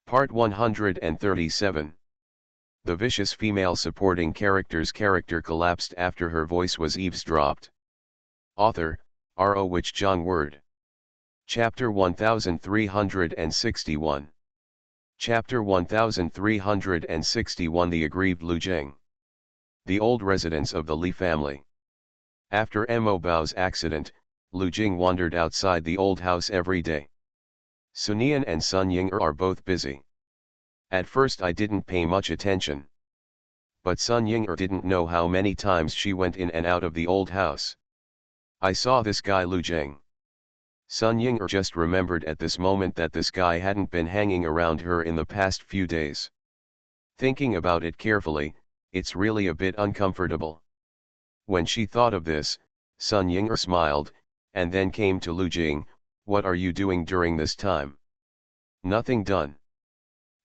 Part 137. The vicious female supporting character's character collapsed after her voice was eavesdropped. Author, R.O. Wich Jong Word. Chapter 1361. Chapter 1361. The aggrieved Lu Jing. The old residence of the Li family. After Mo Bao's accident, Lu Jing wandered outside the old house every day. Sunian and Sun Ying'er are both busy. At first I didn't pay much attention. But Sun Ying'er didn't know how many times she went in and out of the old house. I saw this guy Lu Jing. Sun Ying'er just remembered at this moment that this guy hadn't been hanging around her in the past few days. Thinking about it carefully, it's really a bit uncomfortable. When she thought of this, Sun Ying'er smiled, and then came to Lu Jing. What are you doing during this time? Nothing done.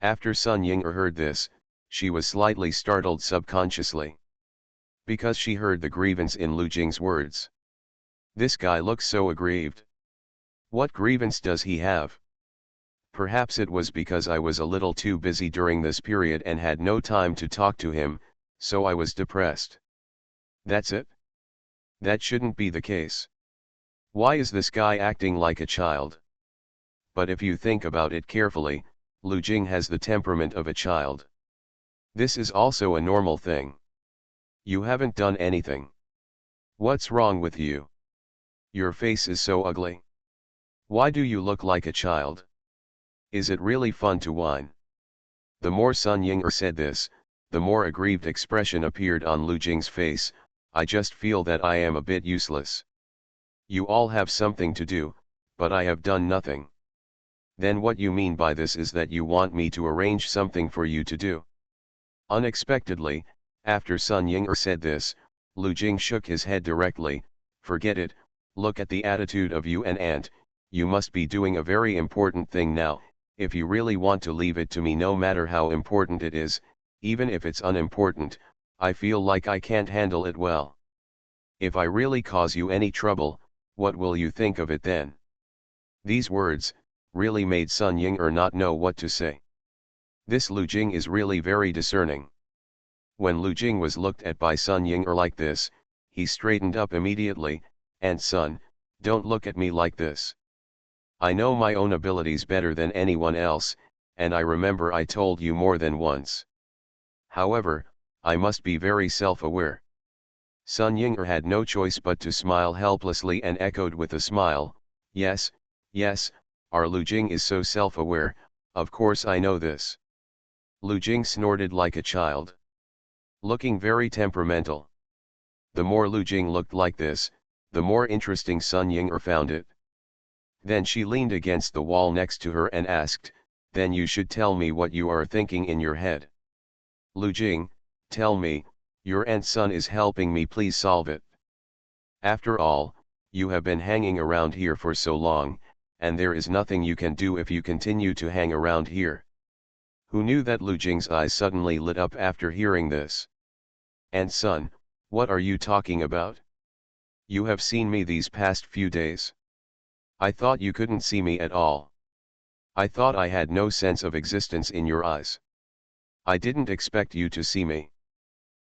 After Sun Ying'er heard this, she was slightly startled subconsciously. Because she heard the grievance in Lu Jing's words. This guy looks so aggrieved. What grievance does he have? Perhaps it was because I was a little too busy during this period and had no time to talk to him, so I was depressed. That's it? That shouldn't be the case. Why is this guy acting like a child? But if you think about it carefully, Lu Jing has the temperament of a child. This is also a normal thing. You haven't done anything. What's wrong with you? Your face is so ugly. Why do you look like a child? Is it really fun to whine? The more Sun Ying'er said this, the more aggrieved expression appeared on Lu Jing's face. I just feel that I am a bit useless. You all have something to do, but I have done nothing. Then what you mean by this is that you want me to arrange something for you to do. Unexpectedly, after Sun Ying'er said this, Lu Jing shook his head directly. Forget it, look at the attitude of you and aunt, you must be doing a very important thing now. If you really want to leave it to me, no matter how important it is, even if it's unimportant, I feel like I can't handle it well. If I really cause you any trouble, what will you think of it then? These words really made Sun Ying'er not know what to say. This Lu Jing is really very discerning. When Lu Jing was looked at by Sun Ying'er like this, he straightened up immediately. And son, don't look at me like this. I know my own abilities better than anyone else, and I remember I told you more than once. However, I must be very self-aware. Sun Ying'er had no choice but to smile helplessly and echoed with a smile, yes, yes, our Lu Jing is so self-aware, of course I know this. Lu Jing snorted like a child. Looking very temperamental. The more Lu Jing looked like this, the more interesting Sun Ying'er found it. Then she leaned against the wall next to her and asked, then you should tell me what you are thinking in your head. Lu Jing, tell me, your aunt's son is helping me, please solve it. After all, you have been hanging around here for so long, and there is nothing you can do if you continue to hang around here. Who knew that Lu Jing's eyes suddenly lit up after hearing this? And son, what are you talking about? You have seen me these past few days. I thought you couldn't see me at all. I thought I had no sense of existence in your eyes. I didn't expect you to see me.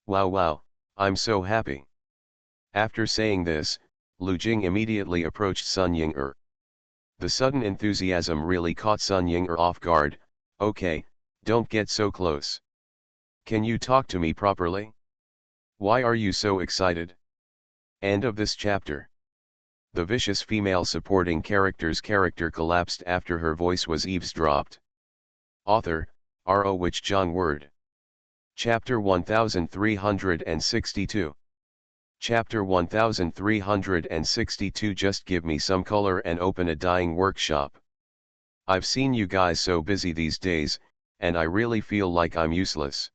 Wow, I'm so happy. After saying this, Lu Jing immediately approached Sun Ying'er. The sudden enthusiasm really caught Sun Ying'er off guard. Okay, don't get so close. Can you talk to me properly? Why are you so excited? End of this chapter. The vicious female supporting character's character collapsed after her voice was eavesdropped. Author, R.O. Wich Jong Word. Chapter 1362. Chapter 1362. Just give me some color and open a dyeing workshop. I've seen you guys so busy these days, and I really feel like I'm useless.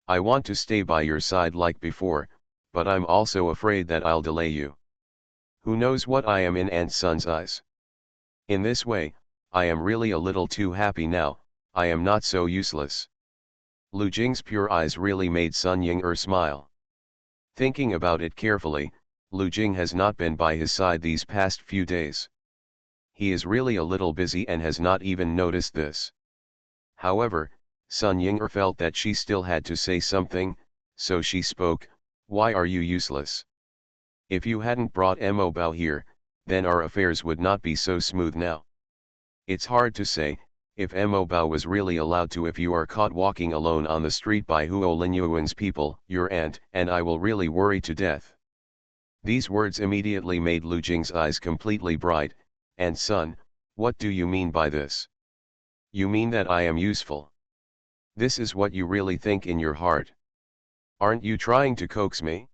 I want to stay by your side like before, but I'm also afraid that I'll delay you. Who knows what I am in Aunt Sun's eyes? In this way, I am really a little too happy now. I am not so useless. Lu Jing's pure eyes really made Sun Ying'er smile. Thinking about it carefully, Lu Jing has not been by his side these past few days. He is really a little busy and has not even noticed this. However, Sun Ying'er felt that she still had to say something, so she spoke, "Why are you useless? If you hadn't brought Mo Bao here, then our affairs would not be so smooth now. It's hard to say, if Mo Bao was really allowed to. If you are caught walking alone on the street by Huo Linyuan's people, your aunt and I will really worry to death." These words immediately made Lu Jing's eyes completely bright, "And son, what do you mean by this? You mean that I am useful? This is what you really think in your heart? Aren't you trying to coax me?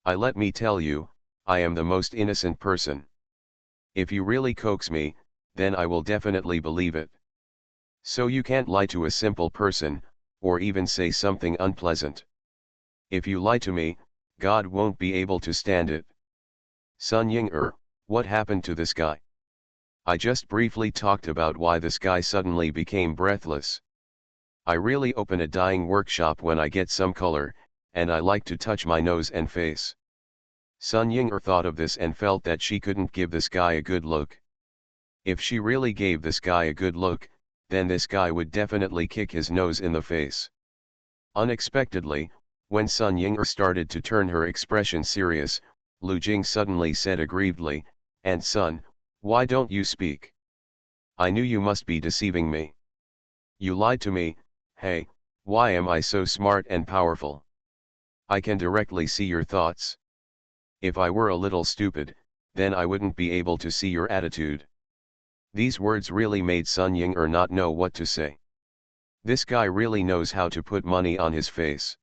Let me tell you, I am the most innocent person. If you really coax me, then I will definitely believe it. So you can't lie to a simple person, or even say something unpleasant. If you lie to me, God won't be able to stand it." "Sun Ying'er, what happened to this guy? I just briefly talked about why this guy suddenly became breathless. I really open a dyeing workshop when I get some color, and I like to touch my nose and face." Sun Ying'er thought of this and felt that she couldn't give this guy a good look. If she really gave this guy a good look, then this guy would definitely kick his nose in the face. Unexpectedly, when Sun Ying'er started to turn her expression serious, Lu Jing suddenly said aggrievedly, "And son, why don't you speak? I knew you must be deceiving me. You lied to me. Hey, why am I so smart and powerful? I can directly see your thoughts. If I were a little stupid, then I wouldn't be able to see your attitude." These words really made Sun Ying'er not know what to say. This guy really knows how to put money on his face.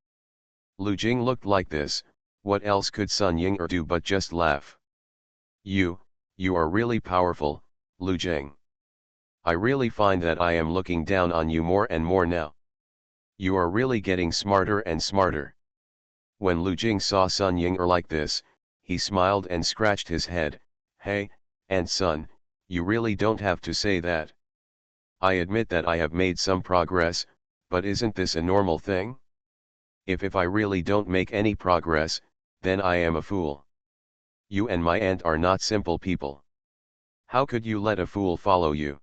Lu Jing looked like this. What else could Sun Ying'er do but just laugh? You are really powerful, Lu Jing. I really find that I am looking down on you more and more now. You are really getting smarter and smarter." When Lu Jing saw Sun Ying'er like this, he smiled and scratched his head. "Hey, and son, you really don't have to say that. I admit that I have made some progress, but isn't this a normal thing? If I really don't make any progress, then I am a fool. You and my aunt are not simple people. How could you let a fool follow you?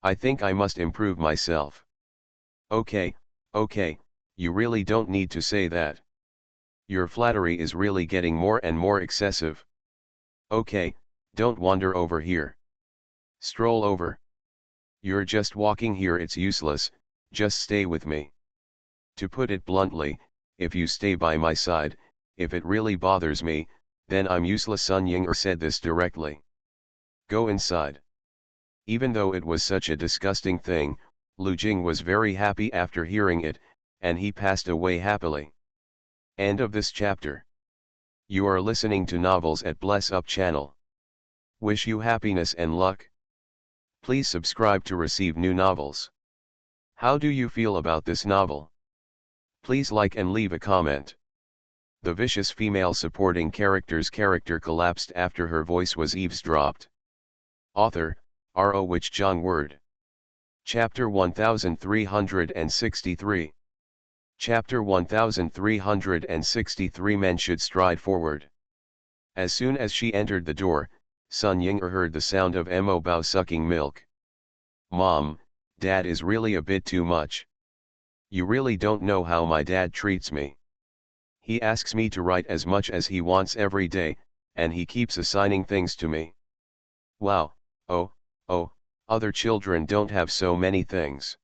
I think I must improve myself." Okay, you really don't need to say that. Your flattery is really getting more and more excessive. Okay, don't wander over here. Stroll over. You're just walking here, it's useless, just stay with me. To put it bluntly, if you stay by my side, if it really bothers me, then I'm useless. Sun Ying'er said this directly. "Go inside." Even though it was such a disgusting thing, Lu Jing was very happy after hearing it, and he passed away happily. End of this chapter. You are listening to Novels at Bless Up channel. Wish you happiness and luck. Please subscribe to receive new novels. How do you feel about this novel? Please like and leave a comment. The vicious female supporting character's character collapsed after her voice was eavesdropped. Author, R.O. Wich Jong Word. Chapter 1363. Chapter 1363. Men should stride forward. As soon as she entered the door, Sun Ying'er heard the sound of Mo Bao sucking milk. "Mom, Dad is really a bit too much. You really don't know how my dad treats me. He asks me to write as much as he wants every day, and he keeps assigning things to me. Wow, oh, other children don't have so many things.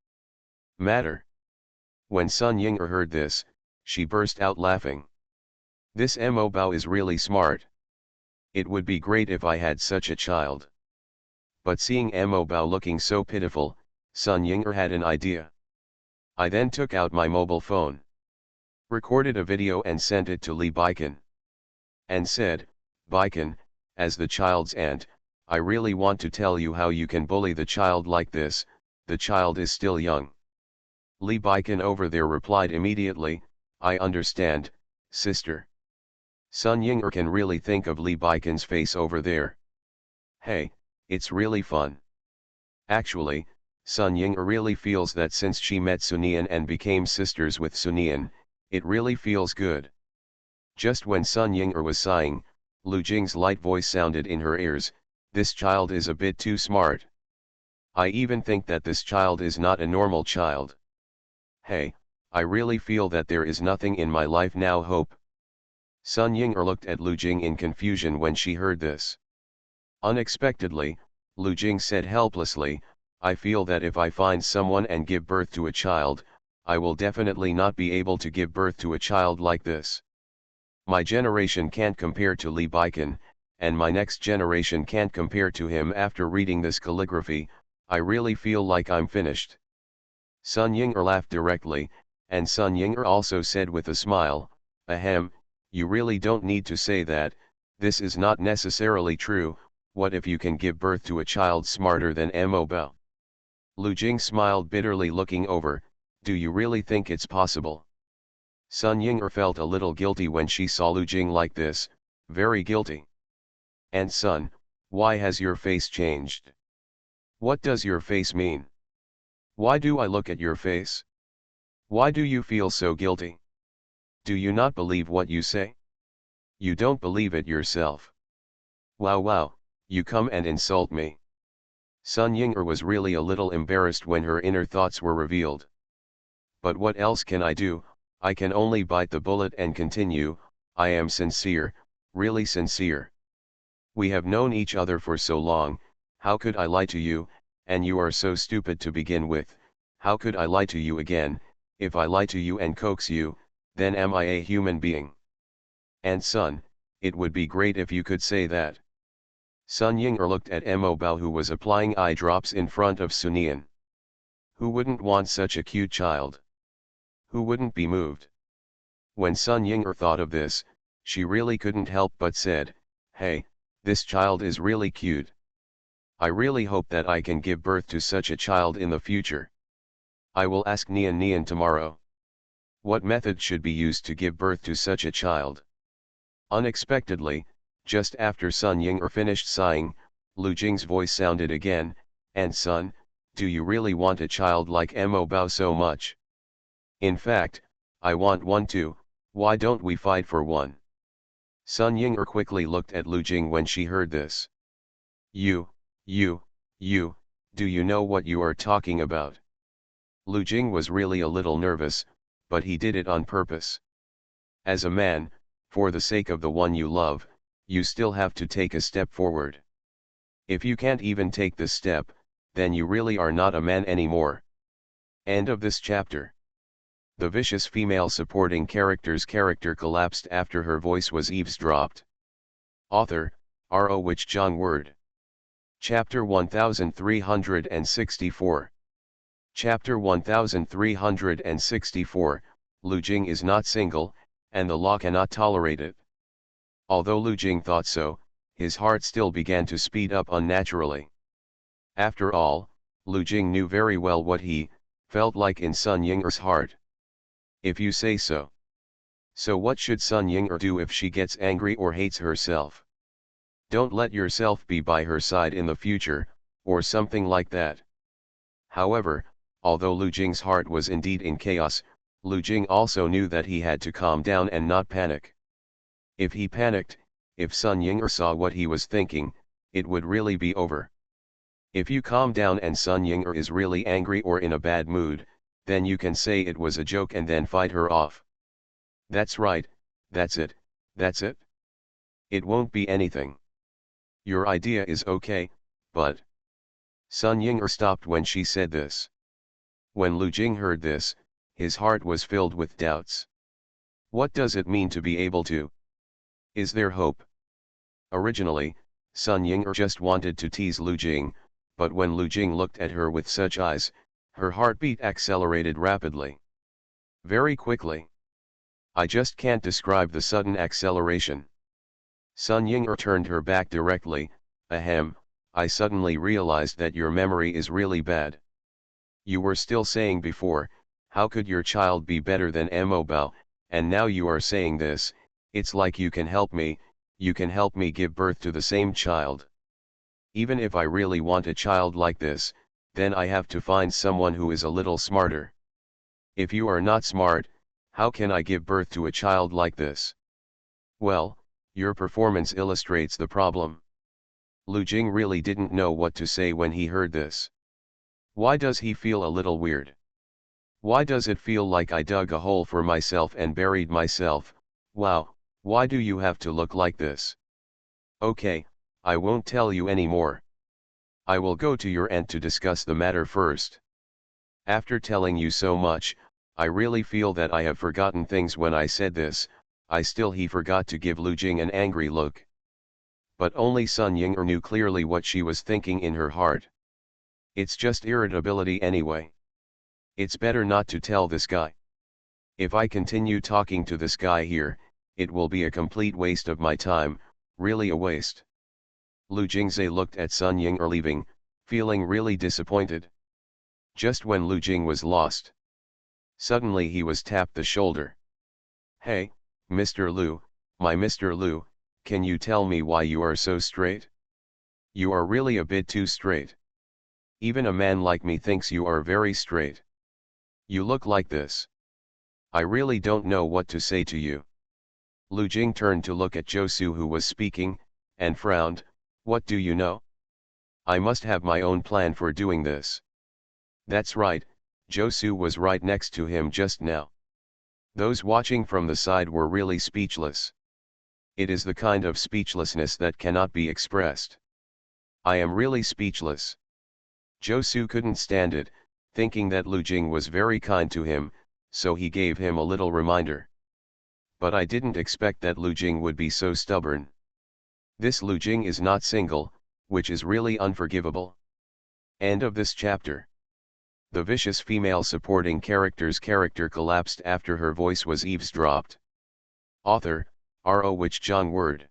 Matter." When Sun Ying'er heard this, she burst out laughing. "This Mo Bao is really smart. It would be great if I had such a child." But seeing Mo Bao looking so pitiful, Sun Ying'er had an idea. "I then took out my mobile phone, recorded a video and sent it to Li Baikan, and said, 'Baikan, as the child's aunt, I really want to tell you how you can bully the child like this, the child is still young.' Li Baikan over there replied immediately, 'I understand, sister.'" Sun Ying'er can really think of Li Baikan's face over there. Hey, it's really fun. Actually, Sun Ying'er really feels that since she met Sunian and became sisters with Sunian, it really feels good. Just when Sun Ying'er was sighing, Lu Jing's light voice sounded in her ears, "This child is a bit too smart. I even think that this child is not a normal child. Hey, I really feel that there is nothing in my life now. Hope. Sun Ying'er looked at Lu Jing in confusion when she heard this. Unexpectedly, Lu Jing said helplessly, I feel that if I find someone and give birth to a child, I will definitely not be able to give birth to a child like this. My generation can't compare to Li Baikan, and my next generation can't compare to him. After reading this calligraphy, I really feel like I'm finished. Sun Ying'er laughed directly, and Sun Ying'er also said with a smile, ahem, you really don't need to say that, this is not necessarily true. What if you can give birth to a child smarter than Mo Bao? Lu Jing smiled bitterly, looking over, do you really think it's possible? Sun Ying'er felt a little guilty when she saw Lu Jing like this, very guilty. And Sun, why has your face changed? What does your face mean? Why do I look at your face? Why do you feel so guilty? Do you not believe what you say? You don't believe it yourself. Wow, you come and insult me. Sun Ying'er was really a little embarrassed when her inner thoughts were revealed. But what else can I do? I can only bite the bullet and continue. I am sincere, really sincere. We have known each other for so long, how could I lie to you? And you are so stupid to begin with, how could I lie to you again? If I lie to you and coax you, then am I a human being? And Sun, it would be great if you could say that. Sun Ying'er looked at Mo Bao, who was applying eye drops in front of Sunian. Who wouldn't want such a cute child? Who wouldn't be moved? When Sun Ying'er thought of this, she really couldn't help but said, hey, this child is really cute. I really hope that I can give birth to such a child in the future. I will ask Nian tomorrow. What method should be used to give birth to such a child? Unexpectedly, just after Sun Ying'er finished sighing, Lu Jing's voice sounded again, and Sun, do you really want a child like Mo Bao so much? In fact, I want one too. Why don't we fight for one? Sun Ying'er quickly looked at Lu Jing when she heard this. You, do you know what you are talking about? Lu Jing was really a little nervous, but he did it on purpose. As a man, for the sake of the one you love, you still have to take a step forward. If you can't even take this step, then you really are not a man anymore. End of this chapter. The vicious female supporting character's character collapsed after her voice was eavesdropped. Author, R.O. Wich Jong Word. Chapter 1364. Chapter 1364, Lu Jing is not single, and the law cannot tolerate it. Although Lu Jing thought so, his heart still began to speed up unnaturally. After all, Lu Jing knew very well what he felt like in Sun Ying'er's heart. If you say so. So what should Sun Ying'er do if she gets angry or hates herself? Don't let yourself be by her side in the future, or something like that. However, although Lu Jing's heart was indeed in chaos, Lu Jing also knew that he had to calm down and not panic. If he panicked, if Sun Ying'er saw what he was thinking, it would really be over. If you calm down and Sun Ying'er is really angry or in a bad mood, then you can say it was a joke and then fight her off. That's right, that's it. It won't be anything. Your idea is okay, but... Sun Ying'er stopped when she said this. When Lu Jing heard this, his heart was filled with doubts. What does it mean to be able to? Is there hope? Originally, Sun Ying'er just wanted to tease Lu Jing, but when Lu Jing looked at her with such eyes, her heartbeat accelerated rapidly. Very quickly. I just can't describe the sudden acceleration. Sun Ying'er turned her back directly. Ahem, I suddenly realized that your memory is really bad. You were still saying before, how could your child be better than Mo Bao, and now you are saying this, it's like you can help me give birth to the same child. Even if I really want a child like this, then I have to find someone who is a little smarter. If you are not smart, how can I give birth to a child like this? Well, your performance illustrates the problem. Lu Jing really didn't know what to say when he heard this. Why does he feel a little weird? Why does it feel like I dug a hole for myself and buried myself? Wow, why do you have to look like this? Okay, I won't tell you anymore. I will go to your aunt to discuss the matter first. After telling you so much, I really feel that I have forgotten things. When I said this, he forgot to give Lu Jing an angry look. But only Sun Ying'er knew clearly what she was thinking in her heart. It's just irritability anyway. It's better not to tell this guy. If I continue talking to this guy here, it will be a complete waste of my time, really a waste. Lu Jingze looked at Sun Ying'er leaving, feeling really disappointed. Just when Lu Jing was lost, suddenly he was tapped the shoulder. Hey, Mr. Lu, my Mr. Lu, can you tell me why you are so straight? You are really a bit too straight. Even a man like me thinks you are very straight. You look like this. I really don't know what to say to you. Lu Jing turned to look at Josu, who was speaking, and frowned. What do you know? I must have my own plan for doing this. That's right, Josu was right next to him just now. Those watching from the side were really speechless. It is the kind of speechlessness that cannot be expressed. I am really speechless. Josu couldn't stand it, thinking that Lu Jing was very kind to him, so he gave him a little reminder. But I didn't expect that Lu Jing would be so stubborn. This Lu Jing is not single, which is really unforgivable. End of this chapter. The vicious female supporting character's character collapsed after her voice was eavesdropped. Author, R.O. Wich Jong Word.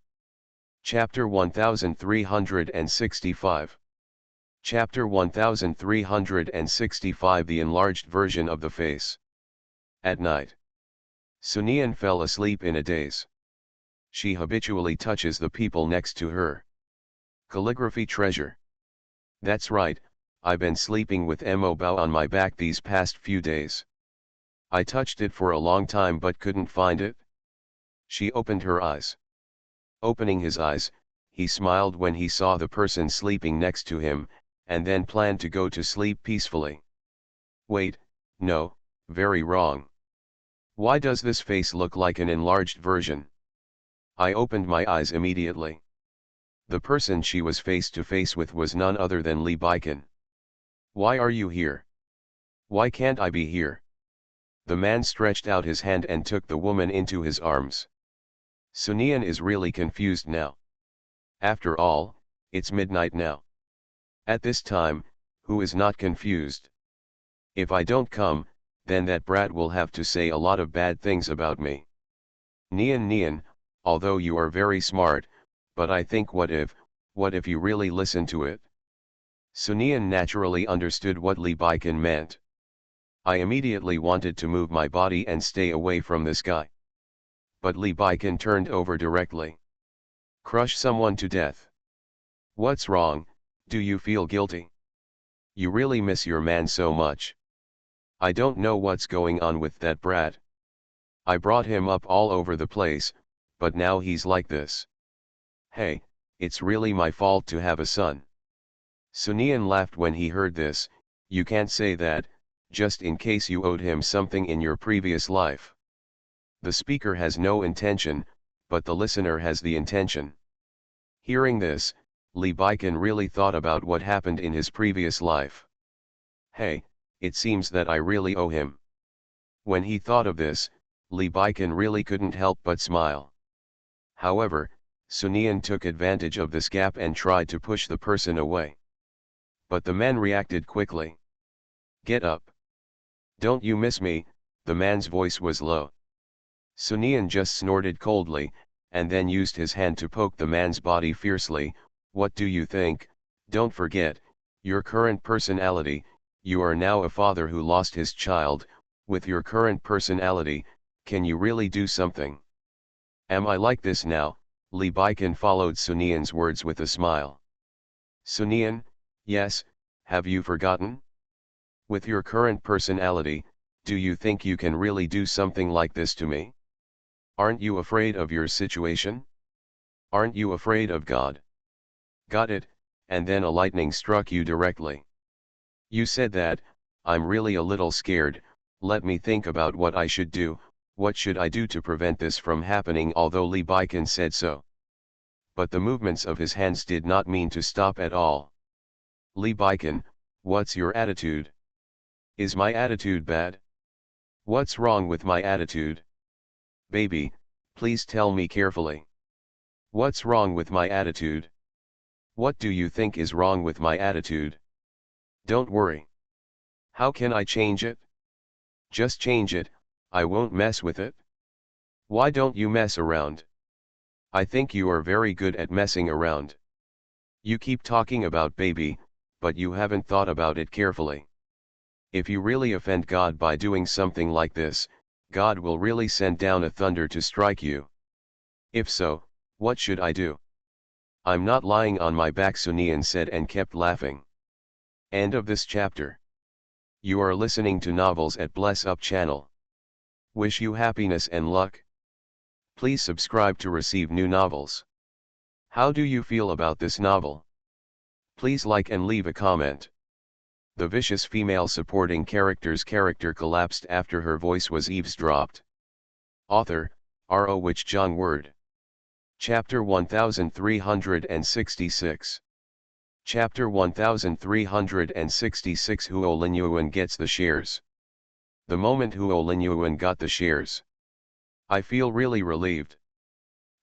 Chapter 1365. Chapter 1365, the enlarged version of the face. At night, Sunian fell asleep in a daze. She habitually touches the people next to her. Calligraphy treasure. That's right, I've been sleeping with Mo Bao on my back these past few days. I touched it for a long time but couldn't find it. She opened her eyes. Opening his eyes, he smiled when he saw the person sleeping next to him, and then planned to go to sleep peacefully. Wait, no, very wrong. Why does this face look like an enlarged version? I opened my eyes immediately. The person she was face to face with was none other than Li Baikan. Why are you here? Why can't I be here? The man stretched out his hand and took the woman into his arms. Sunian is really confused now. After all, it's midnight now. At this time, who is not confused? If I don't come, then that brat will have to say a lot of bad things about me. Nian, although you are very smart, but I think what if you really listen to it? Sunian naturally understood what Li Baikan meant. I immediately wanted to move my body and stay away from this guy. But Li Baikan turned over directly. Crush someone to death. What's wrong, do you feel guilty? You really miss your man so much. I don't know what's going on with that brat. I brought him up all over the place, but now he's like this. Hey, it's really my fault to have a son. Sunian laughed when he heard this. You can't say that, just in case you owed him something in your previous life. The speaker has no intention, but the listener has the intention. Hearing this, Li Baikan really thought about what happened in his previous life. Hey, it seems that I really owe him. When he thought of this, Li Baikan really couldn't help but smile. However, Sunian took advantage of this gap and tried to push the person away. But the man reacted quickly. Get up. Don't you miss me? The man's voice was low. Sunian just snorted coldly, and then used his hand to poke the man's body fiercely. What do you think? Don't forget, your current personality, you are now a father who lost his child. With your current personality, can you really do something? Am I like this now? Li Baikan followed Sunian's words with a smile. Sunian, yes, have you forgotten? With your current personality, do you think you can really do something like this to me? Aren't you afraid of your situation? Aren't you afraid of God? Got it, and then a lightning struck you directly. You said that. I'm really a little scared. Let me think about what I should do. What should I do to prevent this from happening? Although Li Baikan said so. But the movements of his hands did not mean to stop at all. Li Baikan, what's your attitude? Is my attitude bad? What's wrong with my attitude? Baby, please tell me carefully. What's wrong with my attitude? What do you think is wrong with my attitude? Don't worry. How can I change it? Just change it, I won't mess with it. Why don't you mess around? I think you are very good at messing around. You keep talking about baby, but you haven't thought about it carefully. If you really offend God by doing something like this, God will really send down a thunder to strike you. If so, what should I do? I'm not lying on my back, Sunian said and kept laughing. End of this chapter. You are listening to Novels at Bless Up channel. Wish you happiness and luck. Please subscribe to receive new novels. How do you feel about this novel? Please like and leave a comment. The vicious female supporting character's character collapsed after her voice was eavesdropped. Author, R.O. Wich Jung Word. Chapter 1366. Chapter 1366. Huo Linyuan gets the shares. The moment Huo Linyuan got the shares, I feel really relieved.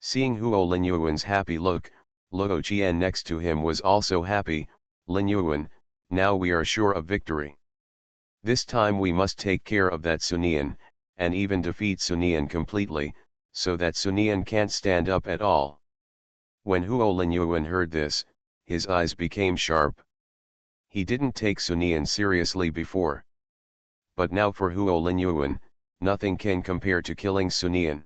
Seeing Huo Linyuan's happy look, Luo Qian next to him was also happy. Linyuan, now we are sure of victory. This time we must take care of that Sunian, and even defeat Sunian completely, so that Sunian can't stand up at all. When Huo Linyuan heard this, his eyes became sharp. He didn't take Sunian seriously before. But now for Huo Linyuan, nothing can compare to killing Sunian.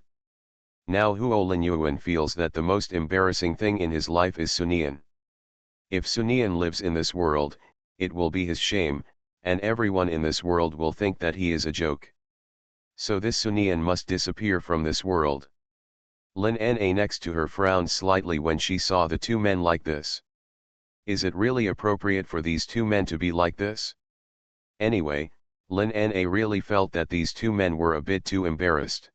Now Huo Linyuan feels that the most embarrassing thing in his life is Sunian. If Sunian lives in this world, it will be his shame, and everyone in this world will think that he is a joke. So this Sunian must disappear from this world. Lin Na next to her frowned slightly when she saw the two men like this. Is it really appropriate for these two men to be like this? Anyway, Lin Na really felt that these two men were a bit too embarrassed.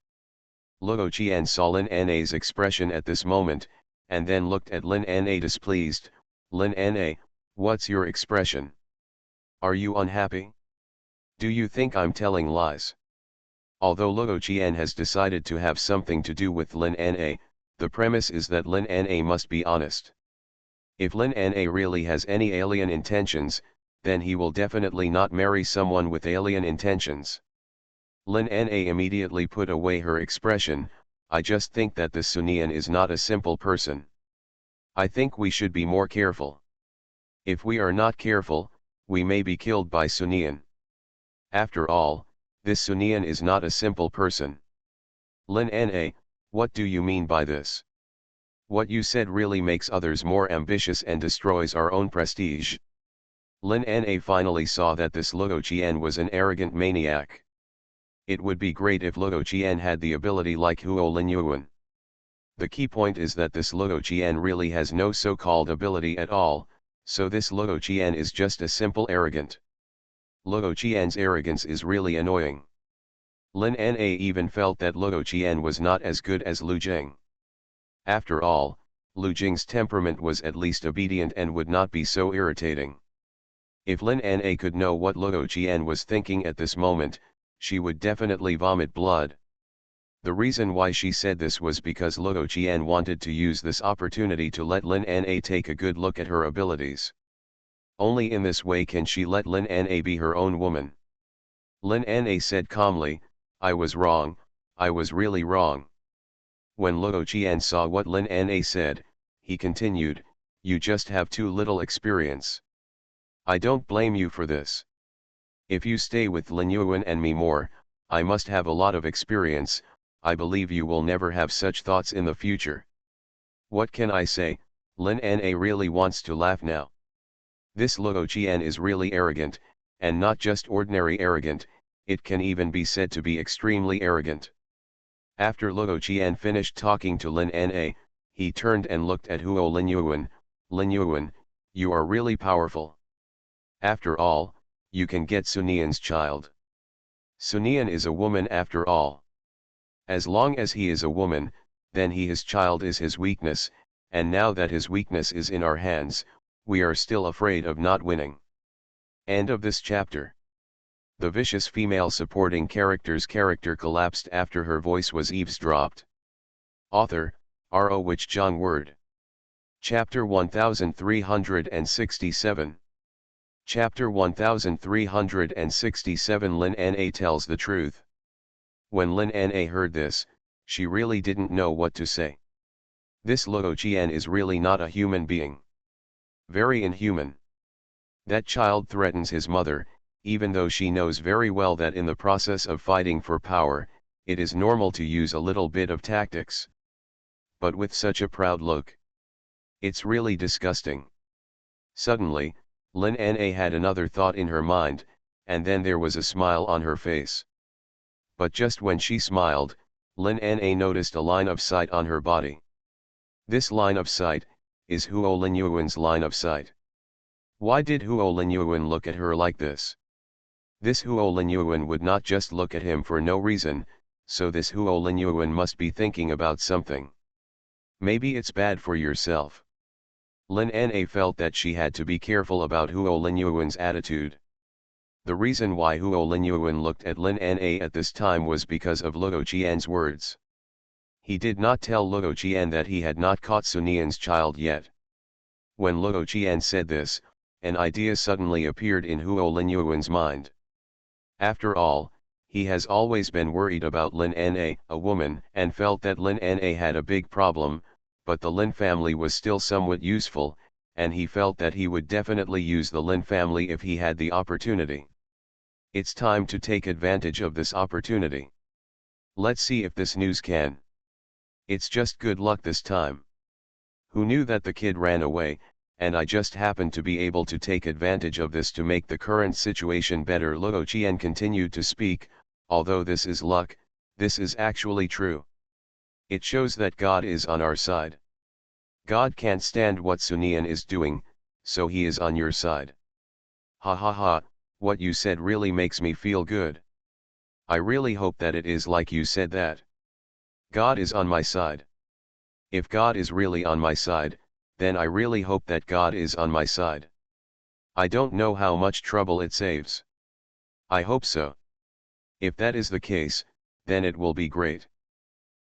Luo Qian saw Lin Na's expression at this moment, and then looked at Lin Na displeased. Lin Na, what's your expression? Are you unhappy? Do you think I'm telling lies? Although Luo Qian has decided to have something to do with Lin Na, the premise is that Lin Na must be honest. If Lin Na really has any alien intentions, then he will definitely not marry someone with alien intentions. Lin Na immediately put away her expression. I just think that this Sunian is not a simple person. I think we should be more careful. If we are not careful, we may be killed by Sunian. After all, this Sunian is not a simple person. Lin Na, what do you mean by this? What you said really makes others more ambitious and destroys our own prestige. Lin Na finally saw that this Luo Qian was an arrogant maniac. It would be great if Luo Qian had the ability like Huo Linyuan. The key point is that this Luo Qian really has no so-called ability at all, so this Luo Qian is just a simple arrogant. Luo Qian's arrogance is really annoying. Lin Na even felt that Luo Qian was not as good as Lu Jing. After all, Lu Jing's temperament was at least obedient and would not be so irritating. If Lin Na could know what Luo Qian was thinking at this moment, she would definitely vomit blood. The reason why she said this was because Luo Qian wanted to use this opportunity to let Lin Na take a good look at her abilities. Only in this way can she let Lin Na be her own woman. Lin Na said calmly, I was wrong, I was really wrong. When Luo Qian saw what Lin Na said, he continued, you just have too little experience. I don't blame you for this. If you stay with Lin Yuan and me more, I must have a lot of experience. I believe you will never have such thoughts in the future. What can I say? Lin Na really wants to laugh now. This Luo Qian is really arrogant, and not just ordinary arrogant, it can even be said to be extremely arrogant. After Luo Qian finished talking to Lin Na, he turned and looked at Huo Linyuan. Linyuan, you are really powerful. After all, you can get Sunian's child. Sunian is a woman after all. As long as he is a woman, then his child is his weakness, and now that his weakness is in our hands, we are still afraid of not winning. End of this chapter. The vicious female supporting character's character collapsed after her voice was eavesdropped. Author, R.O. Wich Jong Word. Chapter 1367. Chapter 1367. Lin Na tells the truth. When Lin Na heard this, she really didn't know what to say. This Luo Qian is really not a human being. Very inhuman. That child threatens his mother, even though she knows very well that in the process of fighting for power, it is normal to use a little bit of tactics. But with such a proud look. It's really disgusting. Suddenly, Lin Na had another thought in her mind, and then there was a smile on her face. But just when she smiled, Lin Na noticed a line of sight on her body. This line of sight is Huo Linyuan's line of sight. Why did Huo Linyuan look at her like this? This Huo Linyuan would not just look at him for no reason, so this Huo Linyuan must be thinking about something. Maybe it's bad for yourself. Lin Na felt that she had to be careful about Huo Linyuan's attitude. The reason why Huo Linyuan looked at Lin Na at this time was because of Luo Qian's words. He did not tell Luo Qian that he had not caught Sunian's child yet. When Luo Qian said this, an idea suddenly appeared in Huo Linyuan's mind. After all, he has always been worried about Lin Na, a woman, and felt that Lin Na had a big problem, but the Lin family was still somewhat useful, and he felt that he would definitely use the Lin family if he had the opportunity. It's time to take advantage of this opportunity. Let's see if this news can. It's just good luck this time. Who knew that the kid ran away, and I just happened to be able to take advantage of this to make the current situation better. Luo Qian continued to speak, although this is luck, this is actually true. It shows that God is on our side. God can't stand what Sunian is doing, so he is on your side. Ha ha ha, what you said really makes me feel good. I really hope that it is like you said that. God is on my side. If God is really on my side, then I really hope that God is on my side. I don't know how much trouble it saves. I hope so. If that is the case, then it will be great.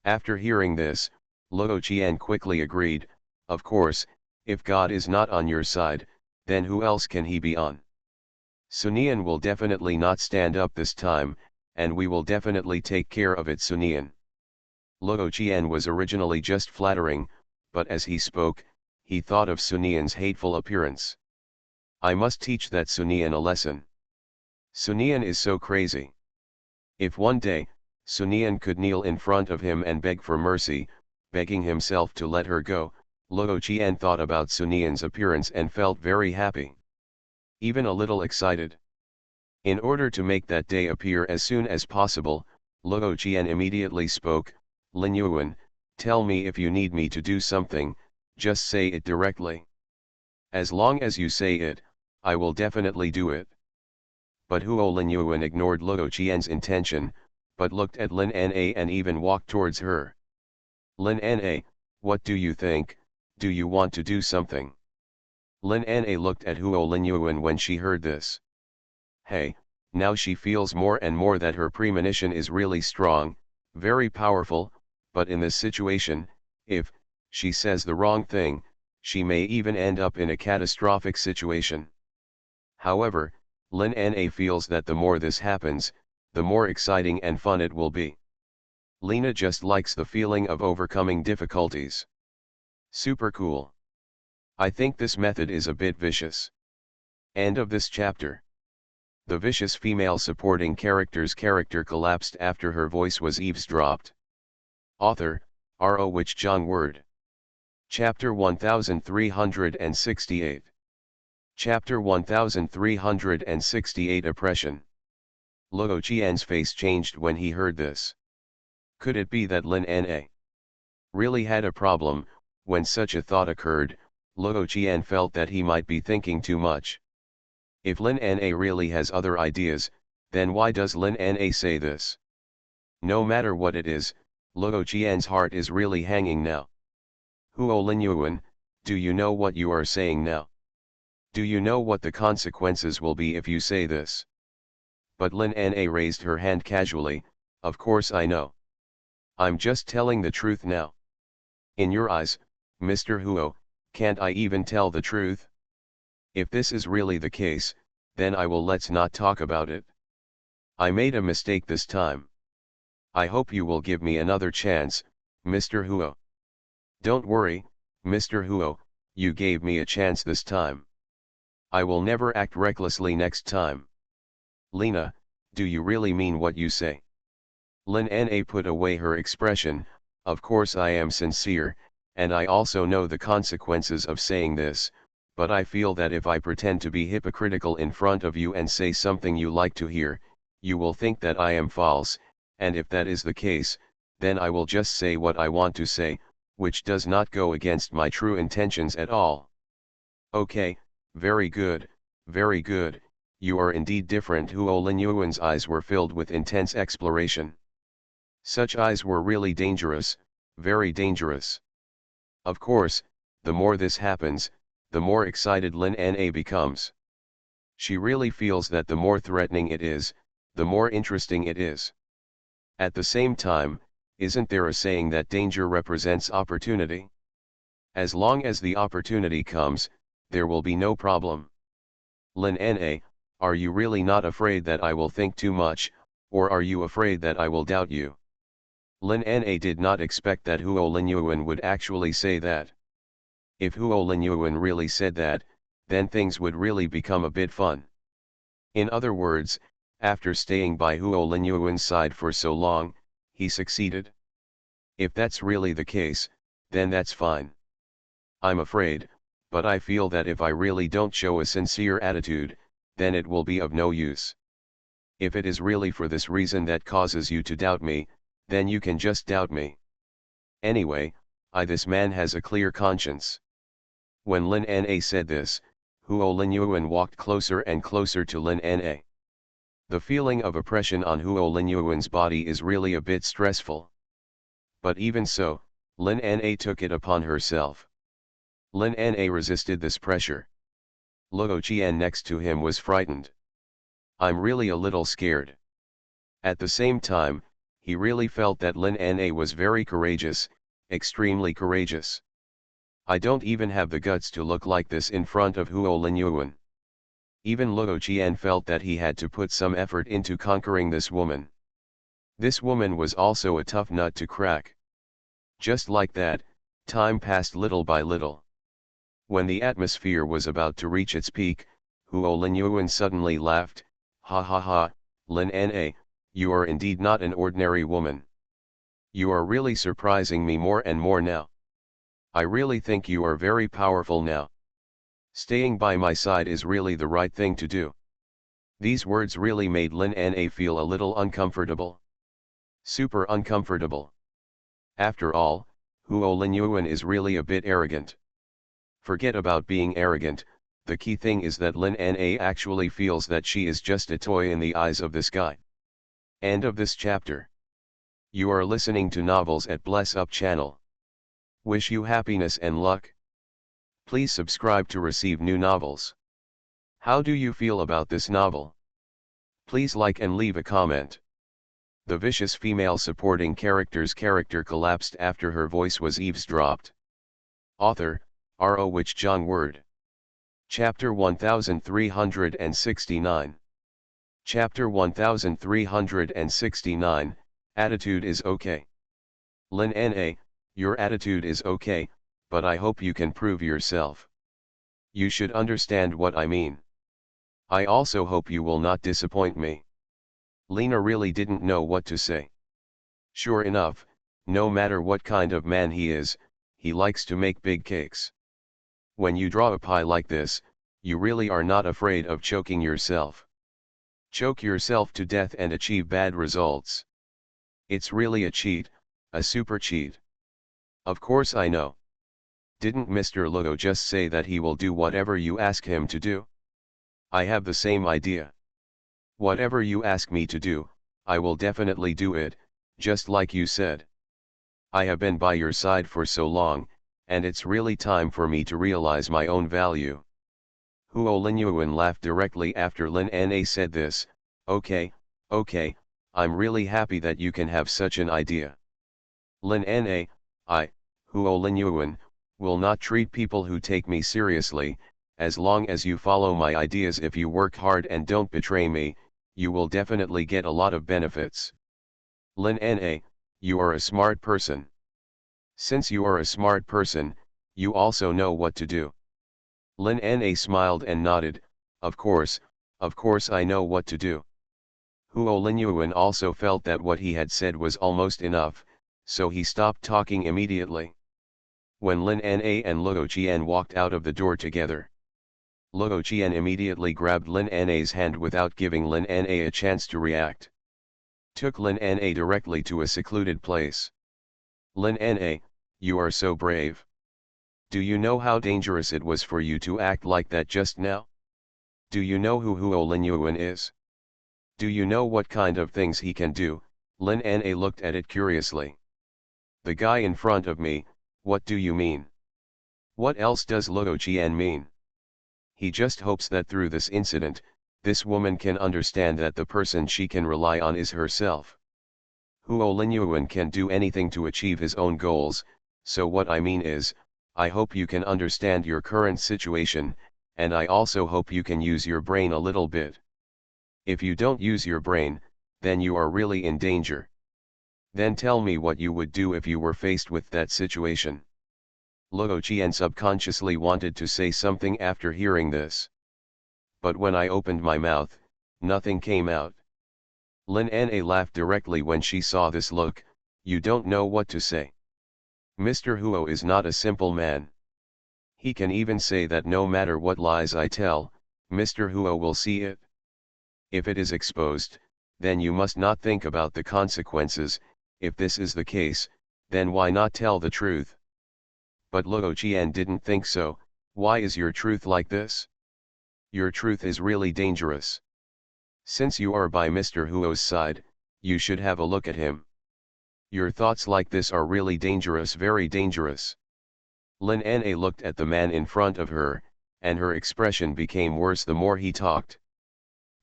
After hearing this, Luo Qian quickly agreed, of course, if God is not on your side, then who else can he be on? Sunian will definitely not stand up this time, and we will definitely take care of it. Sunian. Luo Qian was originally just flattering, but as he spoke, he thought of Sunian's hateful appearance. I must teach that Sunian a lesson. Sunian is so crazy. If one day, Sunian could kneel in front of him and beg for mercy, begging himself to let her go, Luo Qian thought about Sunian's appearance and felt very happy. Even a little excited. In order to make that day appear as soon as possible, Luo Qian immediately spoke, Lin Yuan, tell me if you need me to do something, just say it directly. As long as you say it, I will definitely do it. But Huo Lin Yuan ignored Luo Qian's intention, but looked at Lin Na and even walked towards her. Lin Na, what do you think, do you want to do something? Lin Na looked at Huo Lin Yuan when she heard this. Hey, now she feels more and more that her premonition is really strong, very powerful, but in this situation, if she says the wrong thing, she may even end up in a catastrophic situation. However, Lin Na feels that the more this happens, the more exciting and fun it will be. Lena just likes the feeling of overcoming difficulties. Super cool. I think this method is a bit vicious. End of this chapter. The vicious female supporting character's character collapsed after her voice was eavesdropped. Author, R.O. Wich Jong Word. Chapter 1368. Chapter 1368. Oppression. Luo Qian's face changed when he heard this. Could it be that Lin Na really had a problem? When such a thought occurred, Luo Qian felt that he might be thinking too much. If Lin Na really has other ideas, then why does Lin Na say this? No matter what it is, Luo Qian's heart is really hanging now. Huo Linyuan, do you know what you are saying now? Do you know what the consequences will be if you say this? But Lin Na raised her hand casually, of course I know. I'm just telling the truth now. In your eyes, Mr. Huo, can't I even tell the truth? If this is really the case, then let's not talk about it. I made a mistake this time. I hope you will give me another chance, Mr. Huo. Don't worry, Mr. Huo, you gave me a chance this time. I will never act recklessly next time. Lena, do you really mean what you say? Lin Na put away her expression, of course I am sincere, and I also know the consequences of saying this, but I feel that if I pretend to be hypocritical in front of you and say something you like to hear, you will think that I am false, and if that is the case, then I will just say what I want to say, which does not go against my true intentions at all. Okay, very good, you are indeed different. Huo Linyuan's eyes were filled with intense exploration. Such eyes were really dangerous, very dangerous. Of course, the more this happens, the more excited Lin Na becomes. She really feels that the more threatening it is, the more interesting it is. At the same time, isn't there a saying that danger represents opportunity? As long as the opportunity comes, there will be no problem. Lin Na, are you really not afraid that I will think too much, or are you afraid that I will doubt you? Lin Na did not expect that Huo Linyuan would actually say that. If Huo Linyuan really said that, then things would really become a bit fun. In other words, after staying by Huo Linyuan's side for so long, he succeeded. If that's really the case, then that's fine. I'm afraid, but I feel that if I really don't show a sincere attitude, then it will be of no use. If it is really for this reason that causes you to doubt me, then you can just doubt me. Anyway, this man has a clear conscience. When Lin Na said this, Huo Linyuan walked closer and closer to Lin Na. The feeling of oppression on Huo Linyuan's body is really a bit stressful. But even so, Lin Na took it upon herself. Lin Na resisted this pressure. Luo Qian next to him was frightened. I'm really a little scared. At the same time, he really felt that Lin Na was very courageous, extremely courageous. I don't even have the guts to look like this in front of Huo Linyuan. Even Luo Qian felt that he had to put some effort into conquering this woman. This woman was also a tough nut to crack. Just like that, time passed little by little. When the atmosphere was about to reach its peak, Huo Linyuan suddenly laughed, ha ha ha, Lin Na, you are indeed not an ordinary woman. You are really surprising me more and more now. I really think you are very powerful now. Staying by my side is really the right thing to do. These words really made Lin Na feel a little uncomfortable. Super uncomfortable. After all, Huo Linyuan is really a bit arrogant. Forget about being arrogant, the key thing is that Lin Na actually feels that she is just a toy in the eyes of this guy. End of this chapter. You are listening to Novels at Bless Up channel. Wish you happiness and luck. Please subscribe to receive new novels. How do you feel about this novel? Please like and leave a comment. The vicious female supporting character's character collapsed after her voice was eavesdropped. Author, R.O. Wich Jong Word. Chapter 1369. Chapter 1369, Attitude is okay. Lin Na, your attitude is okay, but I hope you can prove yourself. You should understand what I mean. I also hope you will not disappoint me. Lena really didn't know what to say. Sure enough, no matter what kind of man he is, he likes to make big cakes. When you draw a pie like this, you really are not afraid of choking yourself. Choke yourself to death and achieve bad results. It's really a cheat, a super cheat. Of course I know. Didn't Mr. Luo just say that he will do whatever you ask him to do? I have the same idea. Whatever you ask me to do, I will definitely do it, just like you said. I have been by your side for so long, and it's really time for me to realize my own value. Huo Linyuan laughed directly after Lin Na said this. Okay, I'm really happy that you can have such an idea. Lin Na, Huo Linyuan, will not treat people who take me seriously. As long as you follow my ideas, if you work hard and don't betray me, you will definitely get a lot of benefits. Lin Na, you are a smart person. Since you are a smart person, you also know what to do. Lin Na smiled and nodded. Of course I know what to do. Huo Linyuan also felt that what he had said was almost enough, so he stopped talking immediately. When Lin Na and Luo Qian walked out of the door together, Luo Qian immediately grabbed Lin Na's hand without giving Lin Na a chance to react. Took Lin Na directly to a secluded place. Lin Na, you are so brave. Do you know how dangerous it was for you to act like that just now? Do you know who Huo Linyuan is? Do you know what kind of things he can do? Lin Na looked at it curiously. The guy in front of me, what do you mean? What else does Luo Qian mean? He just hopes that through this incident, this woman can understand that the person she can rely on is herself. Huo Linyuan can do anything to achieve his own goals, so what I mean is, I hope you can understand your current situation, and I also hope you can use your brain a little bit. If you don't use your brain, then you are really in danger. Then tell me what you would do if you were faced with that situation. Luo Qian subconsciously wanted to say something after hearing this. But when I opened my mouth, nothing came out. Lin Na laughed directly when she saw this look. You don't know what to say. Mr. Huo is not a simple man. He can even say that no matter what lies I tell, Mr. Huo will see it. If it is exposed, then you must not think about the consequences. If this is the case, then why not tell the truth? But Luo Qian didn't think so. Why is your truth like this? Your truth is really dangerous. Since you are by Mr. Huo's side, you should have a look at him. Your thoughts like this are really dangerous, very dangerous. Lin Na looked at the man in front of her, and her expression became worse the more he talked.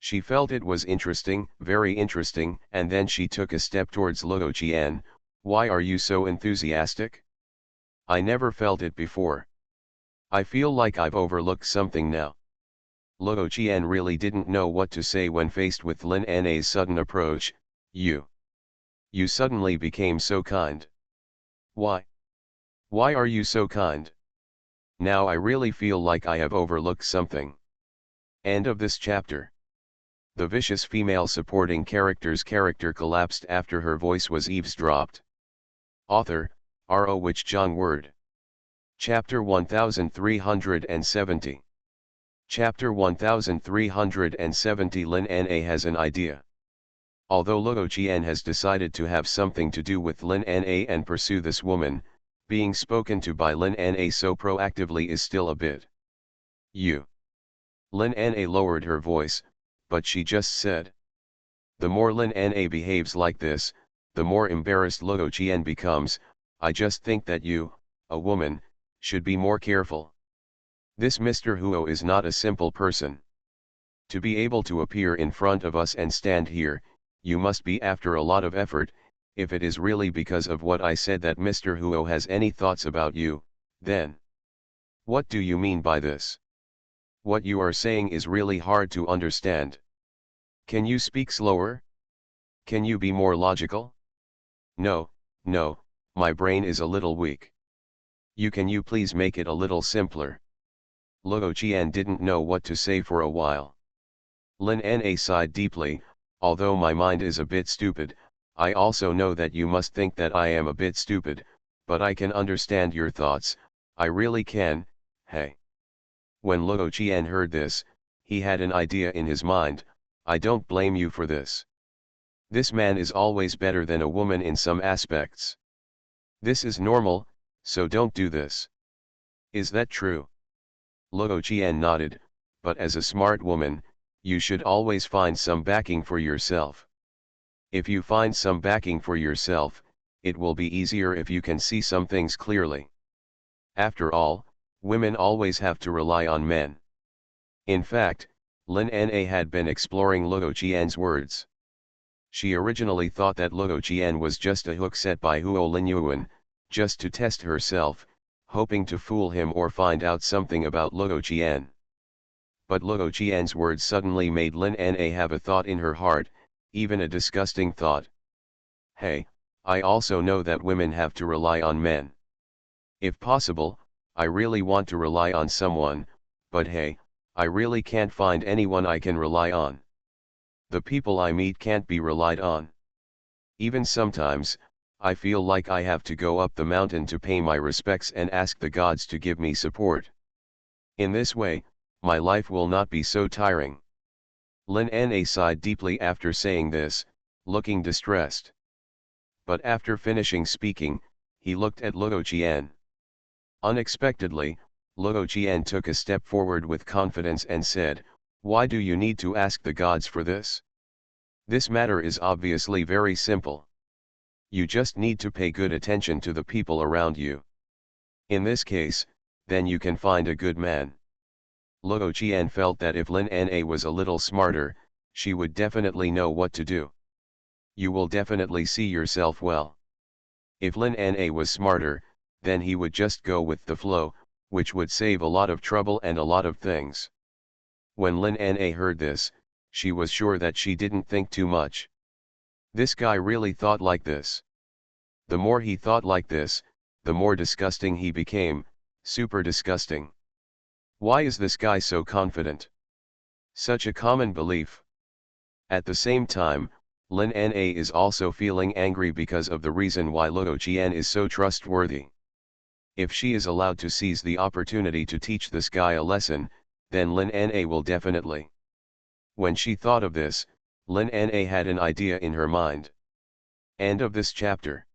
She felt it was interesting, very interesting, and then she took a step towards Luo Qian. Why are you so enthusiastic? I never felt it before. I feel like I've overlooked something now. Luo Qian really didn't know what to say when faced with Lin Na's sudden approach. You suddenly became so kind. Why? Why are you so kind? Now I really feel like I have overlooked something. End of this chapter. The vicious female supporting character's character collapsed after her voice was eavesdropped. Author, R.O. Wich-Jong Word. Chapter 1370. Chapter 1370. Lin Na has an idea. Although Luo Qian has decided to have something to do with Lin Na and pursue this woman, being spoken to by Lin Na so proactively is still a bit. You. Lin Na lowered her voice, but she just said. The more Lin Na behaves like this, the more embarrassed Luo Qian becomes. I just think that you, a woman, should be more careful. This Mr. Huo is not a simple person. To be able to appear in front of us and stand here, you must be after a lot of effort. If it is really because of what I said that Mr. Huo has any thoughts about you, then. What do you mean by this? What you are saying is really hard to understand. Can you speak slower? Can you be more logical? No, my brain is a little weak. Can you please make it a little simpler? Luo Qian didn't know what to say for a while. Lin Na sighed deeply. Although my mind is a bit stupid, I also know that you must think that I am a bit stupid, but I can understand your thoughts, I really can. Hey. When Luo Qian heard this, he had an idea in his mind. I don't blame you for this. This man is always better than a woman in some aspects. This is normal, so don't do this. Is that true? Luo Qian nodded, but as a smart woman, you should always find some backing for yourself. If you find some backing for yourself, it will be easier if you can see some things clearly. After all, women always have to rely on men. In fact, Lin Na had been exploring Luo Qian's words. She originally thought that Luo Qian was just a hook set by Huo Linyuan, just to test herself, hoping to fool him or find out something about Luo Qian. But Luo Qian's words suddenly made Lin Na have a thought in her heart, even a disgusting thought. Hey, I also know that women have to rely on men. If possible, I really want to rely on someone, but hey, I really can't find anyone I can rely on. The people I meet can't be relied on. Even sometimes, I feel like I have to go up the mountain to pay my respects and ask the gods to give me support. In this way, my life will not be so tiring. Lin Na sighed deeply after saying this, looking distressed. But after finishing speaking, he looked at Luo Qian. Unexpectedly, Luo Qian took a step forward with confidence and said, "Why do you need to ask the gods for this? This matter is obviously very simple. You just need to pay good attention to the people around you. In this case, then you can find a good man." Luo Qian felt that if Lin Na was a little smarter, she would definitely know what to do. You will definitely see yourself well. If Lin Na was smarter, then he would just go with the flow, which would save a lot of trouble and a lot of things. When Lin Na heard this, she was sure that she didn't think too much. This guy really thought like this. The more he thought like this, the more disgusting he became, super disgusting. Why is this guy so confident? Such a common belief. At the same time, Lin Na is also feeling angry because of the reason why Luo Qian is so trustworthy. If she is allowed to seize the opportunity to teach this guy a lesson, then Lin Na will definitely. When she thought of this, Lin Na had an idea in her mind. End of this chapter.